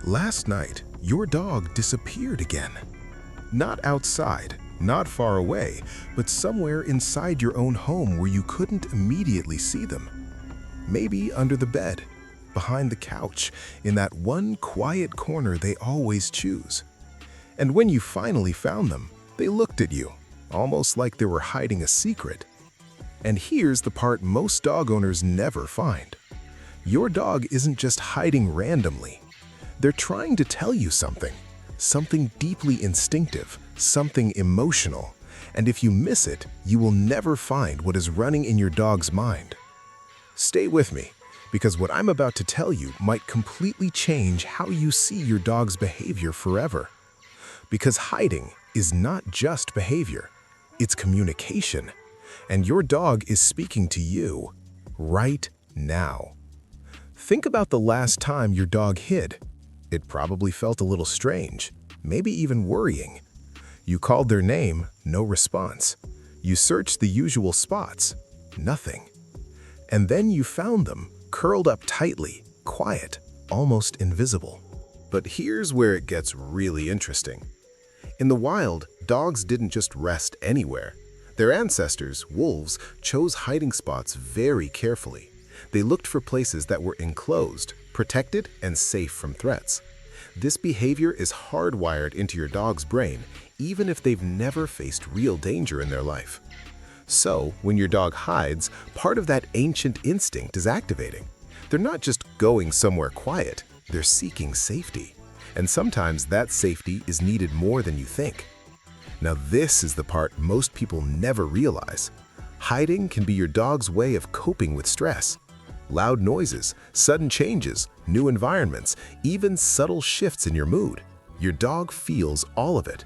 Last night, your dog disappeared again. Not outside, not far away, but somewhere inside your own home where you couldn't immediately see them. Maybe under the bed, behind the couch, in that one quiet corner they always choose. And when you finally found them, they looked at you, almost like they were hiding a secret. And here's the part most dog owners never find. Your dog isn't just hiding randomly. They're trying to tell you something deeply instinctive, something emotional. And if you miss it, you will never find what is running in your dog's mind. Stay with me, because what I'm about to tell you might completely change how you see your dog's behavior forever. Because hiding is not just behavior, it's communication. And your dog is speaking to you right now. Think about the last time your dog hid. It probably felt a little strange, maybe even worrying. You called their name, no response. You searched the usual spots, nothing. And then you found them, curled up tightly, quiet, almost invisible. But here's where it gets really interesting. In the wild, dogs didn't just rest anywhere. Their ancestors, wolves, chose hiding spots very carefully. They looked for places that were enclosed, protected, and safe from threats. This behavior is hardwired into your dog's brain, even if they've never faced real danger in their life. So, when your dog hides, part of that ancient instinct is activating. They're not just going somewhere quiet, they're seeking safety. And sometimes that safety is needed more than you think. Now this is the part most people never realize. Hiding can be your dog's way of coping with stress. Loud noises, sudden changes, new environments, even subtle shifts in your mood. Your dog feels all of it.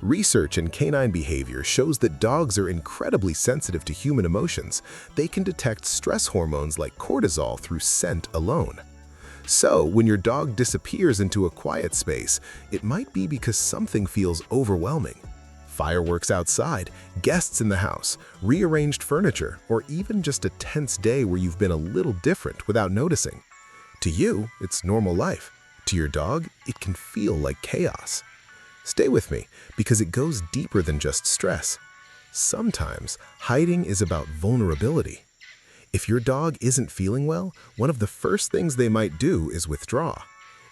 Research in canine behavior shows that dogs are incredibly sensitive to human emotions. They can detect stress hormones like cortisol through scent alone. So, when your dog disappears into a quiet space, it might be because something feels overwhelming. Fireworks outside, guests in the house, rearranged furniture, or even just a tense day where you've been a little different without noticing. To you, it's normal life. To your dog, it can feel like chaos. Stay with me, because it goes deeper than just stress. Sometimes, hiding is about vulnerability. If your dog isn't feeling well, one of the first things they might do is withdraw.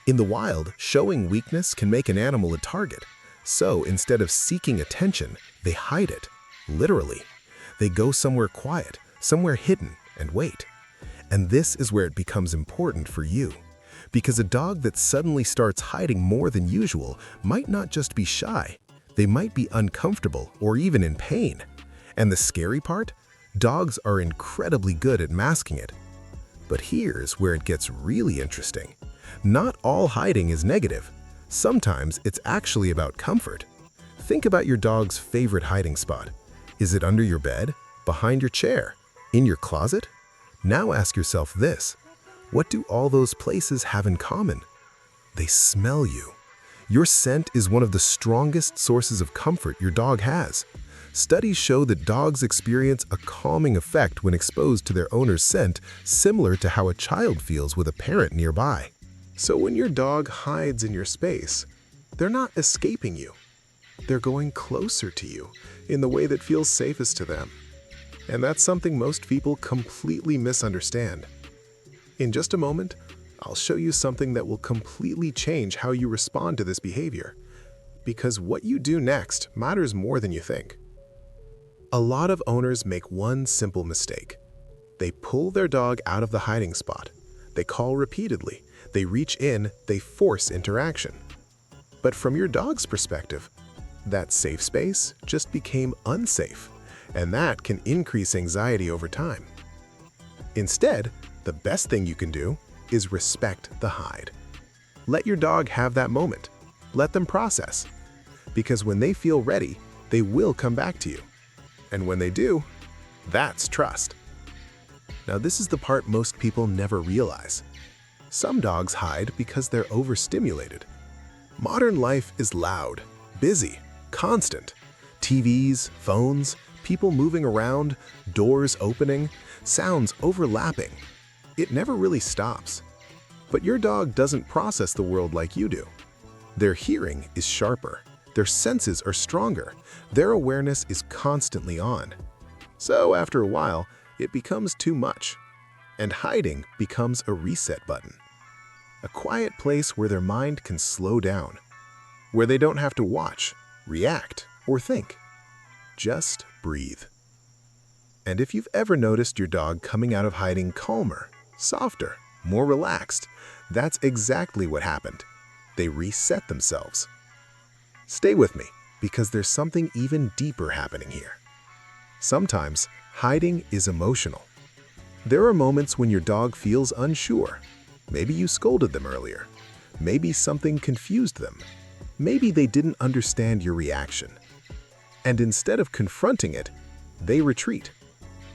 In the wild, showing weakness can make an animal a target. So instead of seeking attention, they hide it, literally. They go somewhere quiet, somewhere hidden, and wait. And this is where it becomes important for you. Because a dog that suddenly starts hiding more than usual might not just be shy. They might be uncomfortable or even in pain. And the scary part? Dogs are incredibly good at masking it. But here's where it gets really interesting. Not all hiding is negative. Sometimes it's actually about comfort. Think about your dog's favorite hiding spot. Is it under your bed, behind your chair, in your closet? Now ask yourself this: what do all those places have in common? They smell you. Your scent is one of the strongest sources of comfort your dog has. Studies show that dogs experience a calming effect when exposed to their owner's scent, similar to how a child feels with a parent nearby. So when your dog hides in your space, they're not escaping you. They're going closer to you in the way that feels safest to them. And that's something most people completely misunderstand. In just a moment, I'll show you something that will completely change how you respond to this behavior. Because what you do next matters more than you think. A lot of owners make one simple mistake. They pull their dog out of the hiding spot. They call repeatedly. They reach in, they force interaction. But from your dog's perspective, that safe space just became unsafe, and that can increase anxiety over time. Instead, the best thing you can do is respect the hide. Let your dog have that moment. Let them process. Because when they feel ready, they will come back to you. And when they do, that's trust. Now this is the part most people never realize. Some dogs hide because they're overstimulated. Modern life is loud, busy, constant. TVs, phones, people moving around, doors opening, sounds overlapping. It never really stops. But your dog doesn't process the world like you do. Their hearing is sharper, their senses are stronger, their awareness is constantly on. So after a while, it becomes too much, and hiding becomes a reset button. A quiet place where their mind can slow down, where they don't have to watch, react, or think. Just breathe. And if you've ever noticed your dog coming out of hiding calmer, softer, more relaxed, that's exactly what happened. They reset themselves. Stay with me, because there's something even deeper happening here. Sometimes, hiding is emotional. There are moments when your dog feels unsure. Maybe you scolded them earlier. Maybe something confused them. Maybe they didn't understand your reaction. And instead of confronting it, they retreat.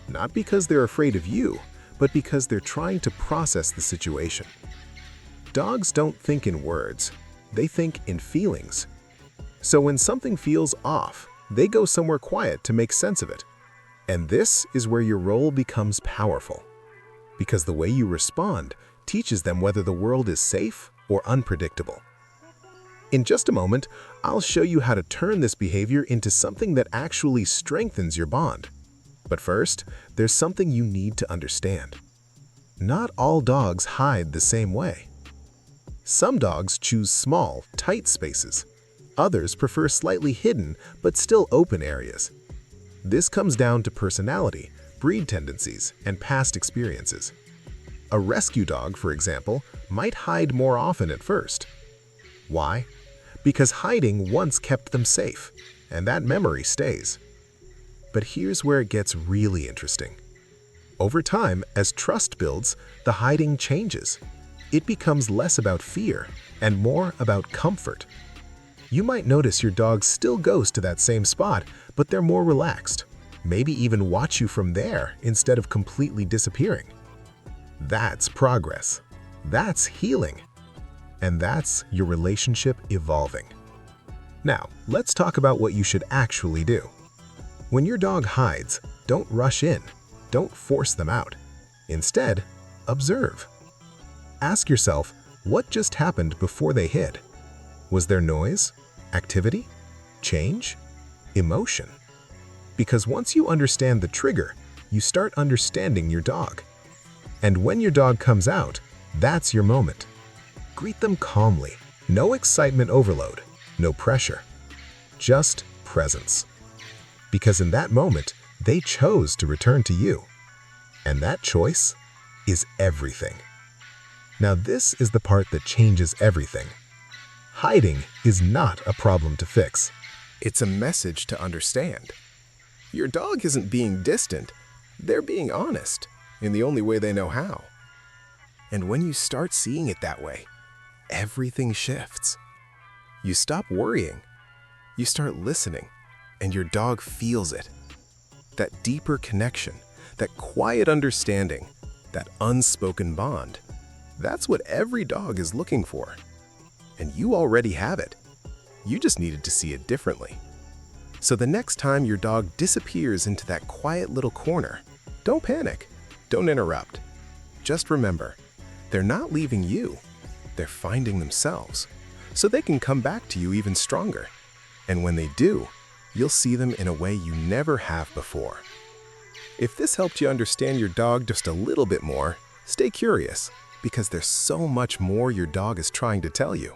Not because they're afraid of you, but because they're trying to process the situation. Dogs don't think in words, they think in feelings. So when something feels off, they go somewhere quiet to make sense of it. And this is where your role becomes powerful. Because the way you respond teaches them whether the world is safe or unpredictable. In just a moment, I'll show you how to turn this behavior into something that actually strengthens your bond. But first, there's something you need to understand. Not all dogs hide the same way. Some dogs choose small, tight spaces. Others prefer slightly hidden, but still open areas. This comes down to personality, breed tendencies, and past experiences. A rescue dog, for example, might hide more often at first. Why? Because hiding once kept them safe, and that memory stays. But here's where it gets really interesting. Over time, as trust builds, the hiding changes. It becomes less about fear and more about comfort. You might notice your dog still goes to that same spot, but they're more relaxed. Maybe even watch you from there instead of completely disappearing. That's progress. That's healing. And that's your relationship evolving. Now, let's talk about what you should actually do. When your dog hides, don't rush in. Don't force them out. Instead, observe. Ask yourself, what just happened before they hid? Was there noise, activity, change, emotion? Because once you understand the trigger, you start understanding your dog. And when your dog comes out, that's your moment. Greet them calmly. No excitement overload, no pressure. Just presence. Because in that moment, they chose to return to you. And that choice is everything. Now this is the part that changes everything. Hiding is not a problem to fix. It's a message to understand. Your dog isn't being distant, they're being honest in the only way they know how. And when you start seeing it that way, everything shifts. You stop worrying, you start listening, and your dog feels it. That deeper connection, that quiet understanding, that unspoken bond, that's what every dog is looking for. And you already have it. You just needed to see it differently. So the next time your dog disappears into that quiet little corner, don't panic, don't interrupt. Just remember, they're not leaving you, they're finding themselves, so they can come back to you even stronger. And when they do, you'll see them in a way you never have before. If this helped you understand your dog just a little bit more, stay curious, because there's so much more your dog is trying to tell you.